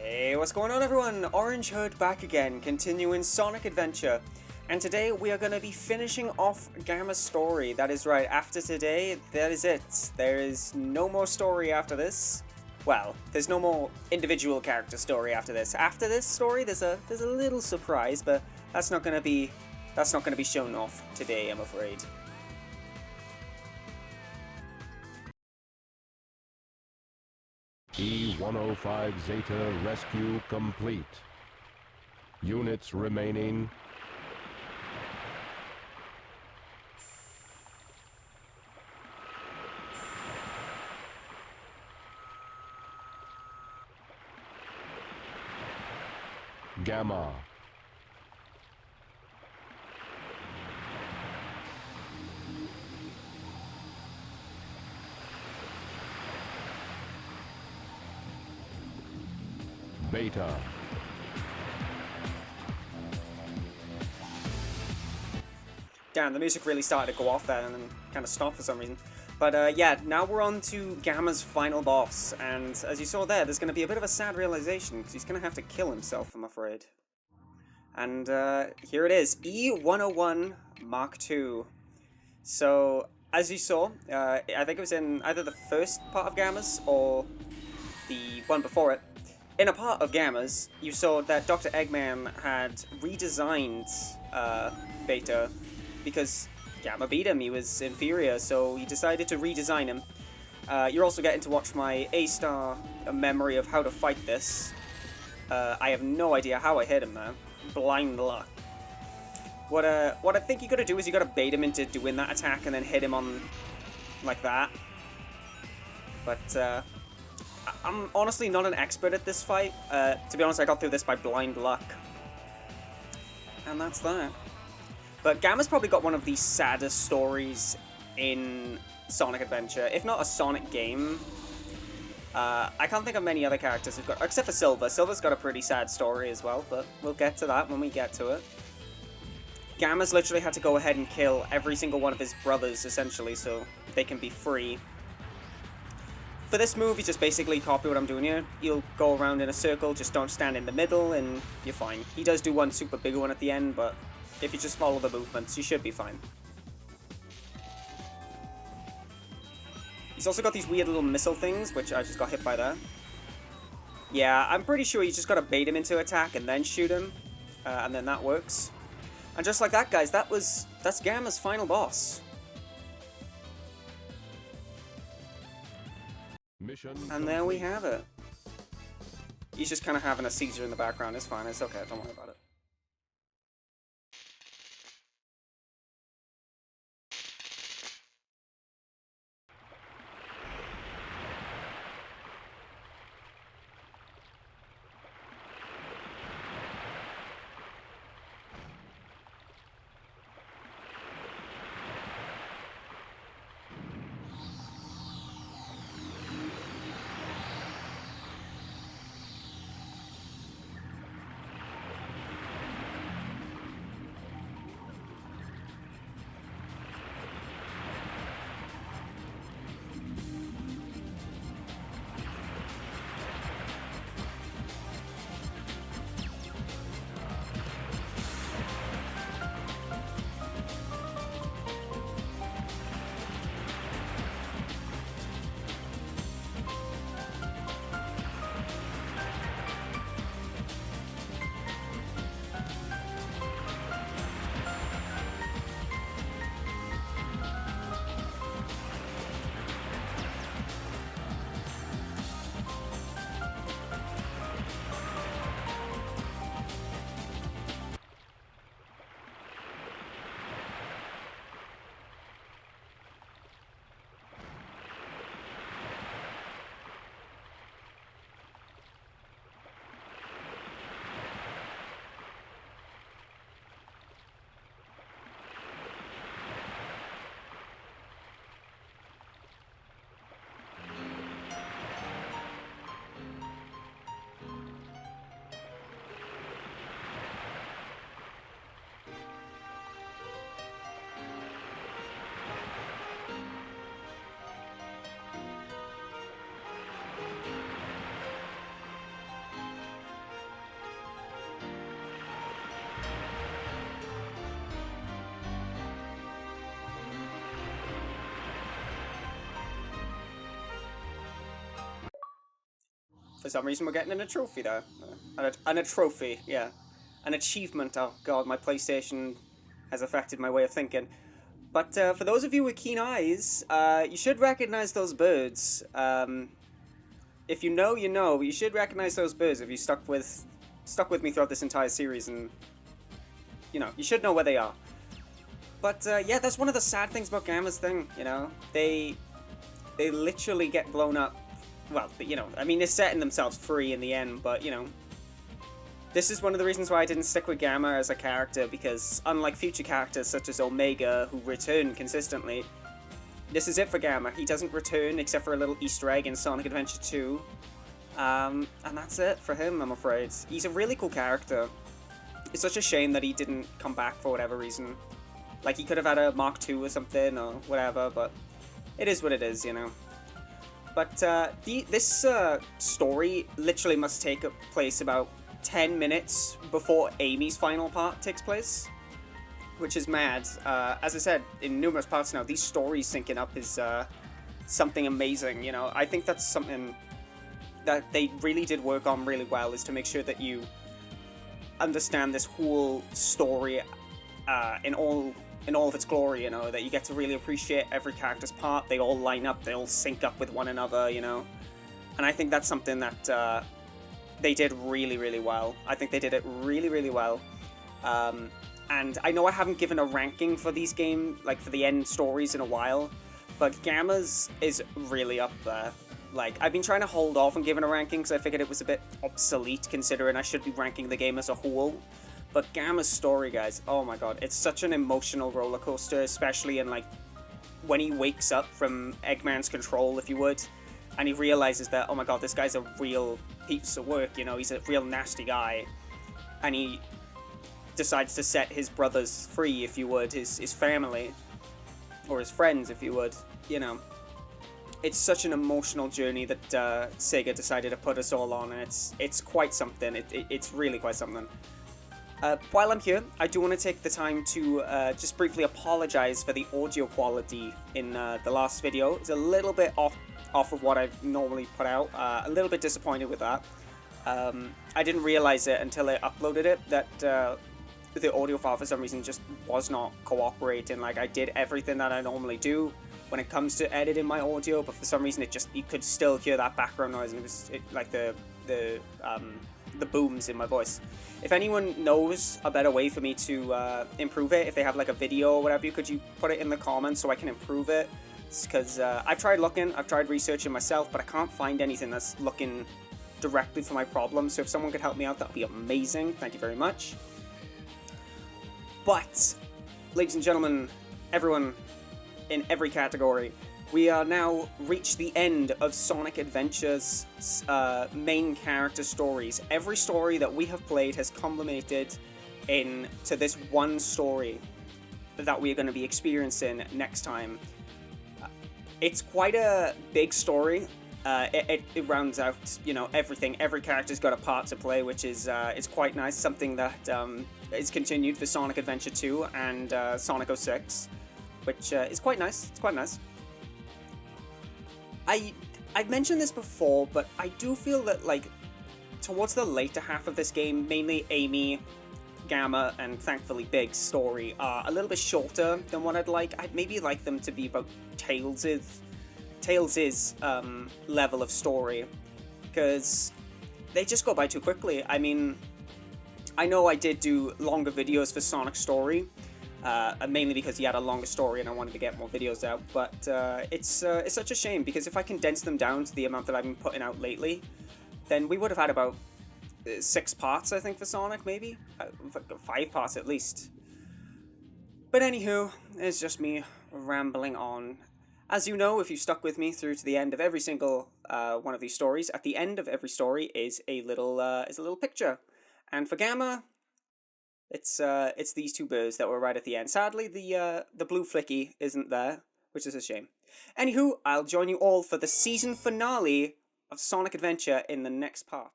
Hey, what's going on everyone? Orange Hood back again, continuing Sonic Adventure. And today we are going to be finishing off Gamma's story. That is right, after today, that is it. There is no more story after this. Well, there's no more individual character story after this. After this story, there's a little surprise, but that's not going to be shown off today, I'm afraid. E-105 Zeta rescue complete. Units remaining. Gamma. Beta. Damn, the music really started to go off there and then kind of stopped for some reason. But yeah, now we're on to Gamma's final boss, and as you saw there, there's going to be a bit of a sad realization, because he's going to have to kill himself, I'm afraid. And here it is, E-101 Mark II. So, as you saw, I think it was in either the first part of Gamma's or the one before it. In a part of Gamma's, you saw that Dr. Eggman had redesigned Beta because Gamma beat him. He was inferior, so he decided to redesign him. You're also getting to watch my A-star memory of how to fight this. I have no idea how I hit him though. Blind luck. What I think you gotta do is you gotta bait him into doing that attack and then hit him on like that. But I'm honestly not an expert at this fight. To be honest, I got through this by blind luck. And that's that. But Gamma's probably got one of the saddest stories in Sonic Adventure, if not a Sonic game. I can't think of many other characters who've got, except for Silver. Silver's got a pretty sad story as well, but we'll get to that when we get to it. Gamma's literally had to go ahead and kill every single one of his brothers, essentially, so they can be free. For this move, you just basically copy what I'm doing here. You'll go around in a circle, just don't stand in the middle, and you're fine. He does do one super big one at the end, but if you just follow the movements, you should be fine. He's also got these weird little missile things, which I just got hit by there. Yeah, I'm pretty sure you just gotta bait him into attack and then shoot him, and then that works. And just like that, guys, that's Gamma's final boss. Mission And there we have it. He's just kind of having a seizure in the background. It's fine. It's okay. Don't worry about it. for some reason we're getting a trophy there. And a trophy, yeah. An achievement. Oh god, my PlayStation has affected my way of thinking. But for those of you with keen eyes, you should recognize those birds. If you know, you know. But you should recognize those birds if you stuck with me throughout this entire series, and you know, you should know where they are. But yeah, that's one of the sad things about Gamma's thing. You know, they literally get blown up. Well, but, you know, I mean, they're setting themselves free in the end, but you know, this is one of the reasons why I didn't stick with Gamma as a character, because unlike future characters such as Omega, who return consistently, this is it for Gamma. He doesn't return except for a little Easter egg in Sonic Adventure 2. And that's it for him, I'm afraid. He's a really cool character. It's such a shame that he didn't come back for whatever reason. Like, he could have had a Mark II or something, or whatever, but it is what it is, you know. But this story literally must take place about 10 minutes before Amy's final part takes place, which is mad. As I said, in numerous parts now, these stories syncing up is something amazing, you know. I think that's something that they really did work on really well, is to make sure that you understand this whole story in all of its glory, you know, that you get to really appreciate every character's part. They all line up, they all sync up with one another, you know. And I think that's something that they did really, really well. I think they did it really, really well. And I know I haven't given a ranking for these games, like for the end stories in a while, but Gamma's is really up there. Like, I've been trying to hold off on giving a ranking because I figured it was a bit obsolete, considering I should be ranking the game as a whole. But Gamma's story, guys, oh my god, it's such an emotional roller coaster, especially in, like, when he wakes up from Eggman's control, if you would, and he realizes that, oh my god, this guy's a real piece of work, you know, he's a real nasty guy, and he decides to set his brothers free, if you would, his family, or his friends, if you would, you know. It's such an emotional journey that Sega decided to put us all on, and it's quite something. It's really quite something. While I'm here, I do want to take the time to just briefly apologize for the audio quality in the last video. It's a little bit off of what I've normally put out. A little bit disappointed with that. I didn't realize it until I uploaded it, that the audio file for some reason just was not cooperating. Like, I did everything that I normally do when it comes to editing my audio, but for some reason you could still hear that background noise, and it was like the booms in my voice. If anyone knows a better way for me to improve it, if they have like a video or whatever, could you put it in the comments so I can improve it? Because I've tried researching myself, but I can't find anything that's looking directly for my problem. So if someone could help me out, that would be amazing. Thank you very much. But, ladies and gentlemen, everyone in every category, we are now reached the end of Sonic Adventure's main character stories. Every story that we have played has culminated into this one story that we are going to be experiencing next time. It's quite a big story. It rounds out, you know, everything. Every character's got a part to play, which is it's quite nice. Something that is continued for Sonic Adventure 2 and Sonic 06, which is quite nice. It's quite nice. I've mentioned this before, but I do feel that, like, towards the later half of this game, mainly Amy, Gamma, and thankfully Big's story are a little bit shorter than what I'd like. I'd maybe like them to be about Tails' level of story, because they just go by too quickly. I mean, I know I did do longer videos for Sonic's story, mainly because he had a longer story and I wanted to get more videos out, but it's such a shame, because if I condense them down to the amount that I've been putting out lately, then we would have had about 6 parts, I think, for Sonic, maybe? 5 parts at least. But anywho, it's just me rambling on. As you know, if you stuck with me through to the end of every single one of these stories, at the end of every story is a little picture. And for Gamma, it's these 2 birds that were right at the end. Sadly, the blue flicky isn't there, which is a shame. Anywho, I'll join you all for the season finale of Sonic Adventure in the next part.